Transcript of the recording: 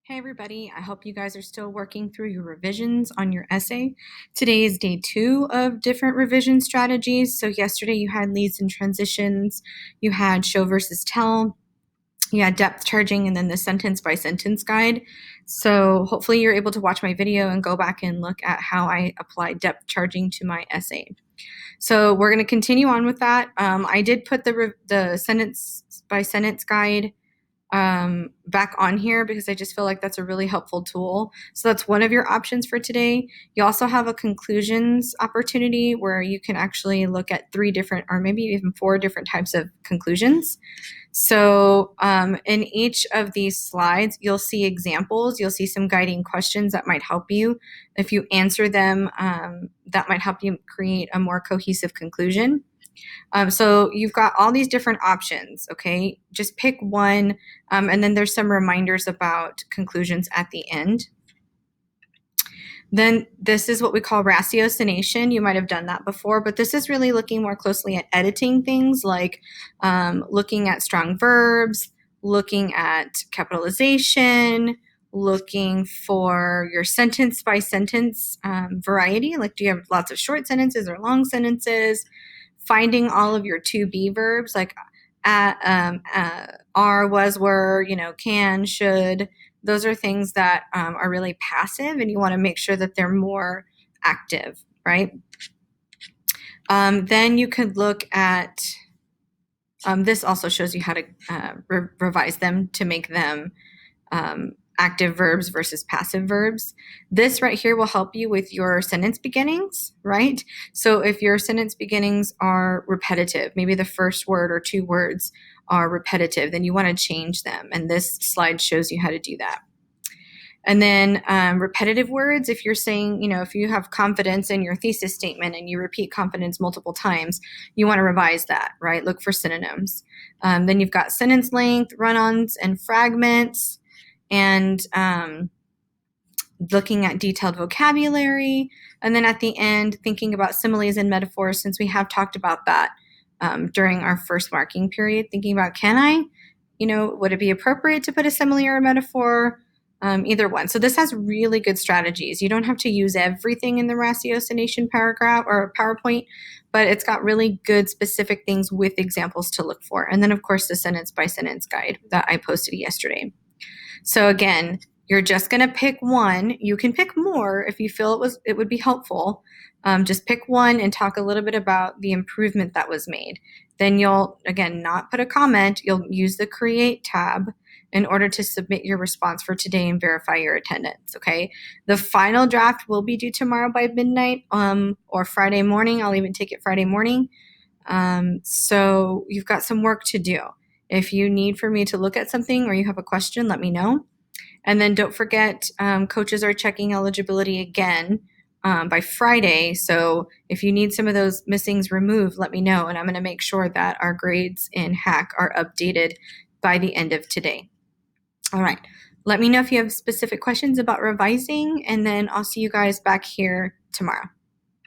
Hey everybody, I hope you guys are still working through your revisions on your essay. Today is day 2 of different revision strategies. So yesterday you had leads and transitions, you had show versus tell, you had depth charging, and then the sentence by sentence guide. So hopefully you're able to watch my video and go back and look at how I apply depth charging to my essay. So we're going to continue on with that. I did put the sentence by sentence guide back on here because I just feel like that's a really helpful tool. So that's one of your options for today. You also have a conclusions opportunity where you can actually look at 3 different or maybe even 4 different types of conclusions. So in each of these slides, you'll see examples. You'll see some guiding questions that might help you. If you answer them, that might help you create a more cohesive conclusion. So you've got all these different options, okay? Just pick one, and then there's some reminders about conclusions at the end. Then this is what we call ratiocination. You might have done that before, but this is really looking more closely at editing things like looking at strong verbs, looking at capitalization, looking for your sentence by sentence variety. Like, do you have lots of short sentences or long sentences? Finding all of your to be verbs like are, was, were, can, should. Those are things that are really passive, and you want to make sure that they're more active, right? Then you could look at, this also shows you how to revise them to make them active verbs versus passive verbs. This right here will help you with your sentence beginnings, right? So if your sentence beginnings are repetitive, maybe the first word or 2 words are repetitive, then you want to change them. And this slide shows you how to do that. And then repetitive words, if you're saying, if you have confidence in your thesis statement and you repeat confidence multiple times, you want to revise that, right? Look for synonyms. Then you've got sentence length, run-ons, and fragments, and looking at detailed vocabulary. And then at the end, thinking about similes and metaphors, since we have talked about that during our first marking period, thinking about, would it be appropriate to put a simile or a metaphor? Either one. So this has really good strategies. You don't have to use everything in the ratiocination paragraph or PowerPoint, but it's got really good specific things with examples to look for. And then, of course, the sentence by sentence guide that I posted yesterday. So again, you're just going to pick one. You can pick more if you feel it would be helpful. Just pick one and talk a little bit about the improvement that was made. Then you'll, again, not put a comment. You'll use the Create tab in order to submit your response for today and verify your attendance, okay? The final draft will be due tomorrow by midnight or Friday morning. I'll even take it Friday morning. So you've got some work to do. If you need for me to look at something or you have a question, let me know. And then don't forget, coaches are checking eligibility again by Friday. So if you need some of those missings removed, let me know. And I'm going to make sure that our grades in HACC are updated by the end of today. All right. Let me know if you have specific questions about revising, and then I'll see you guys back here tomorrow.